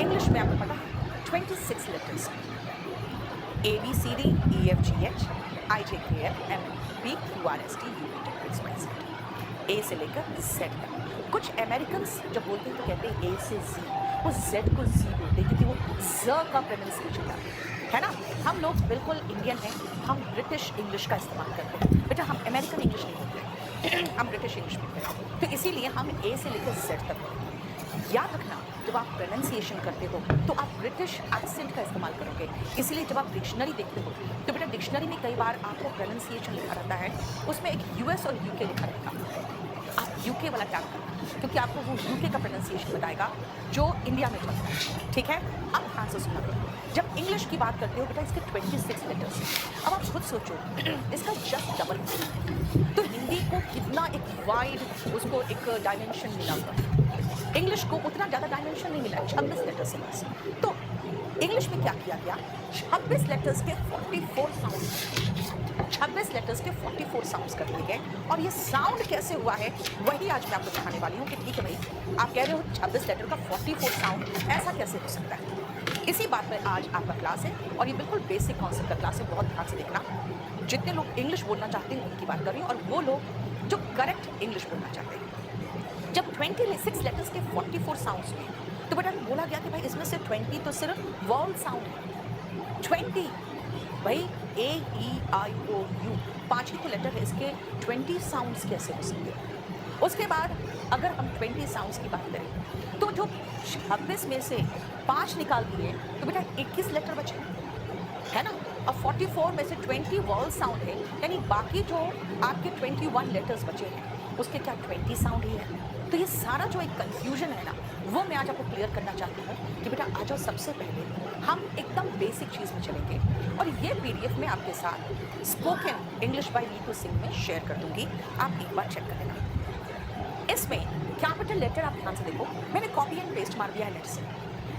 English में आपको पता है 26 letters, A B C D E F G H I J K L M P Q R S T U V T X Y Z, A से लेकर Z तक। कुछ Americans जब बोलते हैं तो कहते हैं ए से जी, वो जेड को जी बोलते हैं क्योंकि वो ज का प्रोनाउंसिएशन है ना। हम लोग बिल्कुल इंडियन हैं, हम ब्रिटिश इंग्लिश का इस्तेमाल करते हैं बेटा, हम अमेरिकन इंग्लिश नहीं बोलते हम ब्रिटिश इंग्लिश बोलते हैं, तो इसीलिए हम ए से लेकर जेड तक बोलते हैं। याद रखना, जब आप प्रोनाउंसिएशन करते हो तो आप ब्रिटिश एक्सेंट का इस्तेमाल करोगे, इसीलिए जब आप डिक्शनरी देखते हो तो बेटा डिक्शनरी में कई बार आपको प्रोनाउंसिएशन लिखा रहता है, उसमें एक यूएस और यूके लिखा रहेगा, आप यूके वाला टैप करना क्योंकि आपको वो यूके का प्रोनाउंसिएशन बताएगा जो इंडिया में चलता है, ठीक है। अब ध्यान से सुना करो, जब इंग्लिश की बात करते हो बेटा इसके 26 लेटर्स हैं। अब आप खुद सोचो इसका जस्ट डबल तो हिंदी को कितना एक वाइड उसको एक डायमेंशन मिला हुआ है, इंग्लिश को उतना ज़्यादा डायमेंशन नहीं मिला, 26 लेटर्स है बस। तो इंग्लिश में क्या किया गया, 26 लेटर्स के 44 साउंड, 26 लेटर्स के 44 साउंड्स कर दिए गए। और ये साउंड कैसे हुआ है वही आज मैं आपको दिखाने वाली हूँ कि ठीक है भाई, आप कह रहे हो 26 लेटर का 44 साउंड, ऐसा कैसे हो सकता है। इसी बात पर आज आपका क्लास है और ये बिल्कुल बेसिक कॉन्सेप्ट का क्लास है, बहुत ध्यान से देखना। जितने लोग इंग्लिश बोलना चाहते हैं उनकी बात कर रही हूँ और वो लोग जो करेक्ट इंग्लिश बोलना चाहते हैं। जब 26 लेटर्स के 44 साउंड्स हुए तो बेटा बोला गया कि भाई इसमें से 20 तो सिर्फ वॉवल साउंड है, 20 भाई ए ई आई ओ यू 5 ही तो लेटर है, इसके 20 साउंड्स कैसे हो सकते हैं। उसके बाद अगर हम 20 साउंड्स की बात करें तो जो 26 में से 5 निकाल दिए तो बेटा 21 लेटर बचे, है ना। अब 44 में से 20 वॉवल साउंड है, यानी बाकी जो आपके 21 लेटर्स बचे हैं उसके क्या 20 साउंड ही है। तो ये सारा जो एक कंफ्यूजन है ना, वो मैं आज आपको क्लियर करना चाहती हूँ कि बेटा आ जाओ, सबसे पहले हम एकदम बेसिक चीज़ में चलेंगे और ये पीडीएफ में आपके साथ spoken English by Neetu Singh में शेयर कर दूंगी, आप एक बार चेक कर लेना। इसमें कैपिटल लेटर आप ध्यान से देखो, मैंने कॉपी एंड पेस्ट मार दिया है नेट से,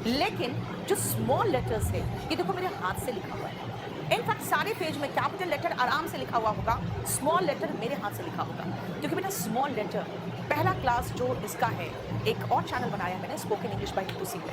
लेकिन जो स्मॉल लेटर्स है ये देखो मेरे हाथ से लिखा हुआ है। इनफैक्ट सारे पेज में कैपिटल लेटर आराम से लिखा हुआ होगा, स्मॉल लेटर मेरे हाथ से लिखा होगा, क्योंकि बेटा स्मॉल लेटर पहला क्लास जो इसका है, एक और चैनल बनाया मैंने spoken English by Neetu Singh में,